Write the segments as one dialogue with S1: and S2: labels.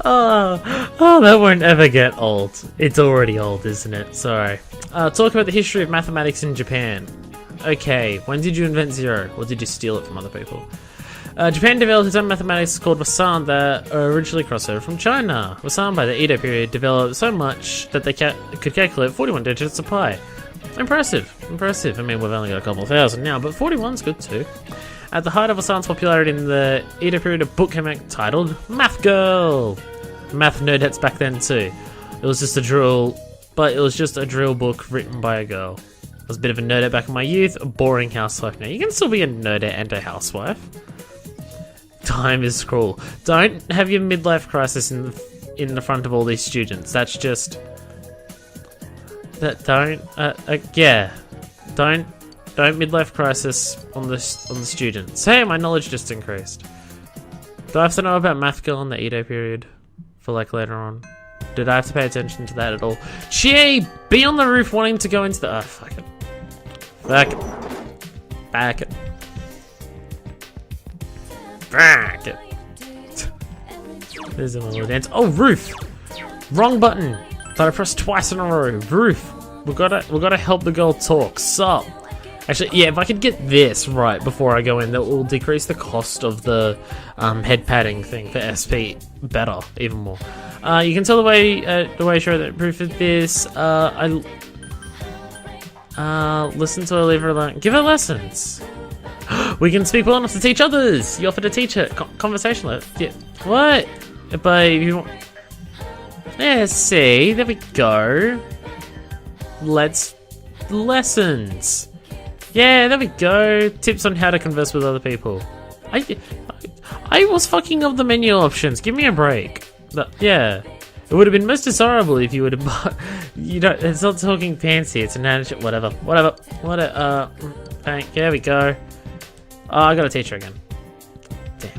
S1: Oh, that won't ever get old. It's already old, isn't it? Sorry. Talk about the history of mathematics in Japan. Okay, when did you invent zero? Or did you steal it from other people? Japan developed its own mathematics called Wasan that originally crossed over from China. Wasan, by the Edo period, developed so much that they could calculate 41 digits of pi. Impressive, impressive. I mean, we've only got a couple thousand now, but 41's good too. At the height of Wasan's popularity in the Edo period, a book came out titled Math Girl. Math nerdheads back then too. It was just a drill, but it was just a drill book written by a girl. I was a bit of a nerdette back in my youth, a boring housewife now. You can still be a nerdette and a housewife. Time is cruel. Don't have your midlife crisis in the front of all these students. That's just... Don't midlife crisis on the students. Hey, my knowledge just increased. Do I have to know about Math Girl in the Edo period for like later on? Did I have to pay attention to that at all? Chie, be on the roof wanting to go into the... Oh, fuck it. Fuck it. Back it. Back it. There's a little dance. Oh, roof! Wrong button. Thought I pressed twice in a row. Roof. We gotta help the girl talk. Sup? Actually, yeah, if I could get this right before I go in, that will decrease the cost of the head padding thing for SP better, even more. You can tell the way I show that proof of this. Listen to her, leave her alone. Give her lessons. We can speak well enough to teach others. You offer to teach her. Conversation. Yeah. What? But you want... Yeah, see, there we go. Lessons. Yeah, there we go. Tips on how to converse with other people. I was fucking up the menu options. Give me a break. But, yeah. It would have been most desirable if you would have... You don't... It's not talking fancy. It's an attitude. Whatever. There we go. Oh, I gotta teach her again. Damn.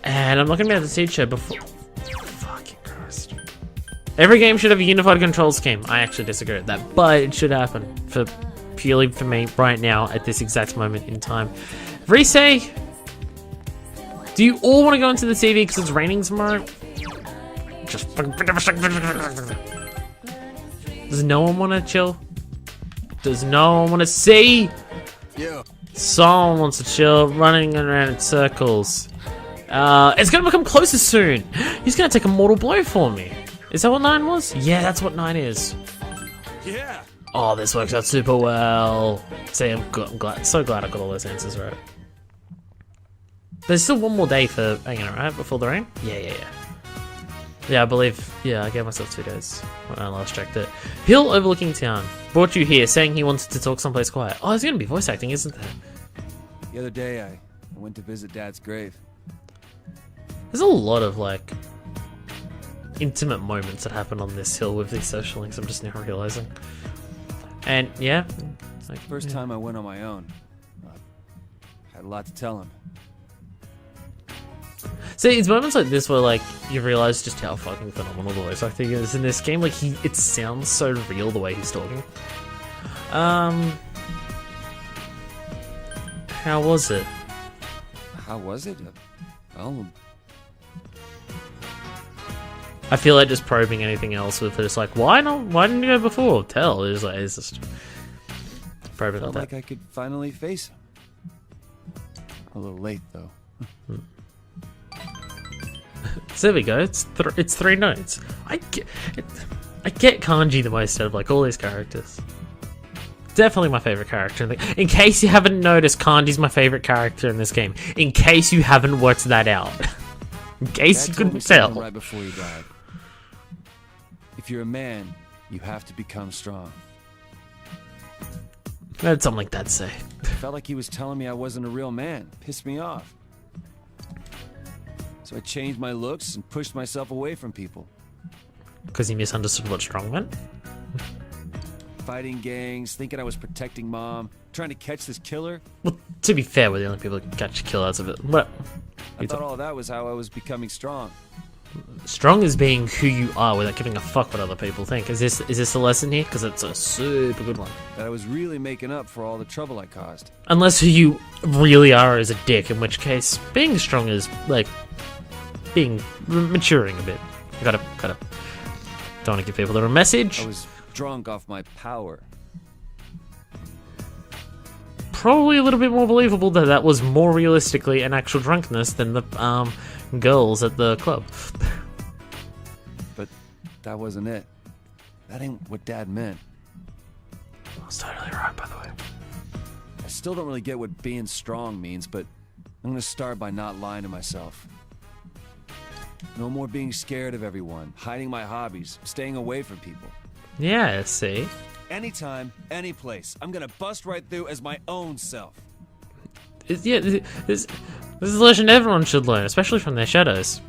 S1: And I'm not gonna be able to teach her before... Fucking Christ. Every game should have a unified control scheme. I actually disagree with that, but it should happen. Purely for me right now at this exact moment in time. Rise, do you all want to go into the TV because it's raining tomorrow? Just fucking... Does no one want to chill? Does no one want to see? Yeah. Someone wants to chill, running around in circles. It's gonna become closer soon. He's gonna take a mortal blow for me. Is that what 9 was? Yeah, that's what 9 is. Yeah. Oh, this works out super well. See, I'm glad, so glad I got all those answers right. There's still one more day for hanging out, right? Before the rain? Yeah. Yeah, I believe, I gave myself 2 days when I last checked it. Hill overlooking town. Brought you here saying he wanted to talk someplace quiet. Oh, there's gonna be voice acting, isn't there?
S2: The other day, I went to visit Dad's grave.
S1: There's a lot of, like, intimate moments that happen on this hill with these social links, I'm just now realizing. And, yeah.
S2: It's like first time I went on my own. I had a lot to tell him.
S1: See, it's moments like this where, like, you realize just how fucking phenomenal the voice acting is in this game. Like, it sounds so real the way he's talking. How was it?
S2: How was it? Oh.
S1: I feel like just probing anything else with just like, why not? Why didn't you go before? It's just probing
S2: Felt
S1: like that.
S2: I could finally face him. A little late, though.
S1: So there we go. It's 3 notes. I get Kanji the most out of like all these characters. Definitely my favorite character. In case you haven't noticed, Kanji's my favorite character in this game. In case you haven't worked that out. In case you couldn't tell.
S2: Right before he died. If you're a man, you have to become strong.
S1: That's something like that say.
S2: Felt like he was telling me I wasn't a real man. Pissed me off. So I changed my looks and pushed myself away from people.
S1: Because he misunderstood what strong meant?
S2: Fighting gangs, thinking I was protecting Mom, trying to catch this killer.
S1: Well, to be fair, we're the only people that can catch killers of it. What?
S2: I thought all that was how I was becoming strong.
S1: Strong is being who you are without giving a fuck what other people think. Is this a lesson here? Because it's a super good one.
S2: That I was really making up for all the trouble I caused.
S1: Unless who you really are is a dick, in which case being strong is like being maturing a bit. Gotta don't want to give people the wrong message.
S2: I was drunk off my power.
S1: Probably a little bit more believable that that was more realistically an actual drunkenness than the girls at the club.
S2: But that wasn't it. That ain't what Dad meant.
S1: That's totally right, by the way.
S2: I still don't really get what being strong means, but I'm gonna start by not lying to myself. No more being scared of everyone, hiding my hobbies, staying away from people.
S1: Yeah, see?
S2: Anytime, any place, I'm gonna bust right through as my own self.
S1: This is a lesson everyone should learn, especially from their shadows.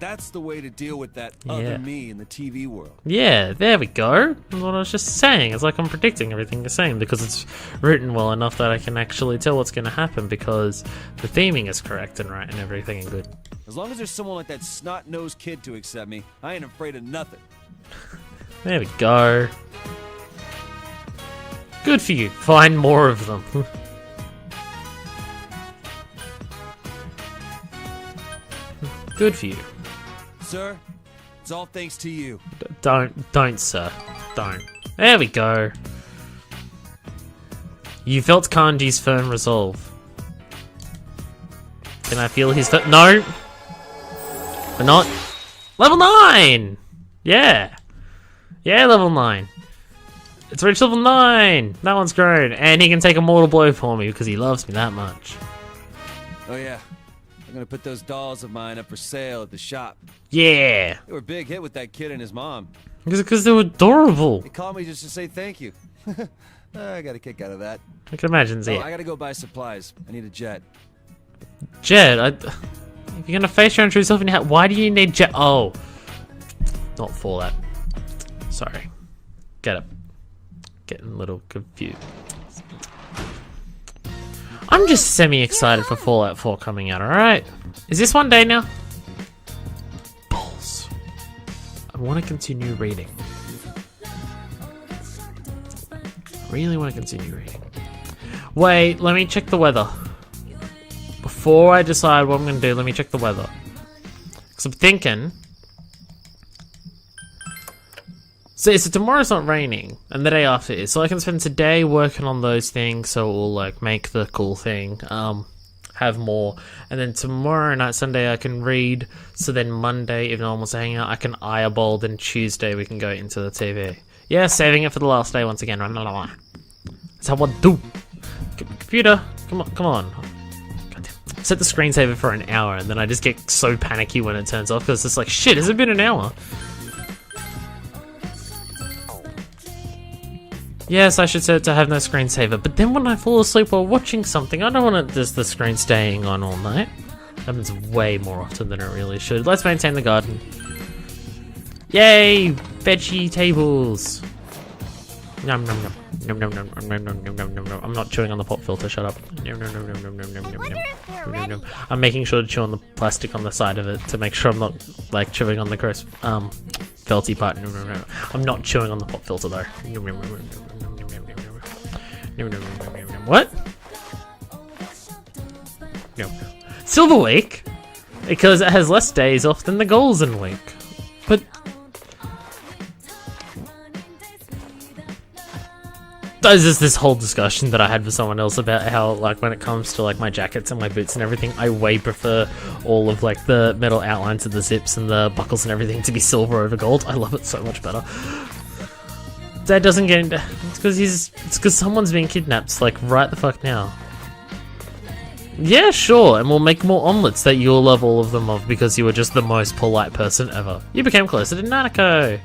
S2: That's the way to deal with that
S1: Yeah.
S2: other me in the TV world.
S1: Yeah, there we go. That's what I was just saying. It's like I'm predicting everything you're saying because it's written well enough that I can actually tell what's going to happen because the theming is correct and right and everything and good.
S2: As long as there's someone like that snot-nosed kid to accept me, I ain't afraid of nothing.
S1: There we go. Good for you. Find more of them. Good for you.
S2: Sir, it's all thanks to you.
S1: Don't, sir. Don't. There we go. You felt Kanji's firm resolve. Can I feel his no! But not. Level 9! Yeah. Yeah, level 9. It's reached level 9! That one's grown. And he can take a mortal blow for me because he loves me that much.
S2: Oh yeah, I'm gonna put those dolls of mine up for sale at the shop.
S1: Yeah!
S2: They were a big hit with that kid and his mom.
S1: Because they were adorable.
S2: They called me just to say thank you. I got a kick out of that.
S1: I can imagine,
S2: Oh,
S1: yeah.
S2: I gotta go buy supplies. I need a jet.
S1: Jet, if you're gonna face your own true self in your hat, why do you need Jet? Oh. Not for that. Sorry. Get it. Getting a little confused. I'm just semi-excited for Fallout 4 coming out, alright? Is this one day now? Balls. I want to continue reading. I really want to continue reading. Wait, let me check the weather. Before I decide what I'm going to do, let me check the weather. Because I'm thinking... So tomorrow's not raining, and the day after is. So I can spend today working on those things, so it will like make the cool thing, have more. And then tomorrow night, Sunday, I can read. So then Monday, if no one wants to hang out, I can eyeball. Then Tuesday, we can go into the TV. Yeah, saving it for the last day once again. That's how I do. Computer, come on. Goddamn. Set the screensaver for an hour, and then I just get so panicky when it turns off, because it's like, shit, has it been an hour? Yes, I should set it to have no screensaver, but then when I fall asleep while watching something, I don't want the screen staying on all night. Happens way more often than it really should. Let's maintain the garden. Yay! Veggie tables! Nom nom nom. Nom nom nom nom nom nom nom nom nom. I'm not chewing on the pop filter, shut up. Nom nom nom nom nom nom nom nom nom nom. I'm making sure to chew on the plastic on the side of it to make sure I'm not like chewing on the gross felty part. I'm not chewing on the pop filter though. What? No. Silver Week? Because it has less days off than the Golden Week. But there's this whole discussion that I had with someone else about how, like, when it comes to like my jackets and my boots and everything, I way prefer all of like the metal outlines of the zips and the buckles and everything to be silver over gold. I love it so much better. Dad doesn't get into. It's because someone's being kidnapped. Like right the fuck now. Yeah, sure, and we'll make more omelets that you'll love all of them of because you were just the most polite person ever. You became closer to Nanako.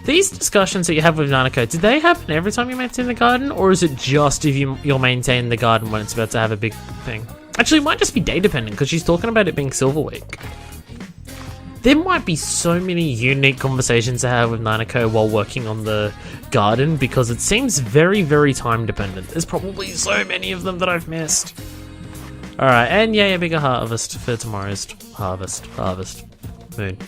S1: These discussions that you have with Nanako, did they happen every time you maintain the garden, or is it just if you'll maintain the garden when it's about to have a big thing? Actually, it might just be day dependent because she's talking about it being Silver Week. There might be so many unique conversations to have with Nanako while working on the garden because it seems very, very time dependent. There's probably so many of them that I've missed. Alright, and yeah, a bigger harvest for tomorrow's harvest. Moon.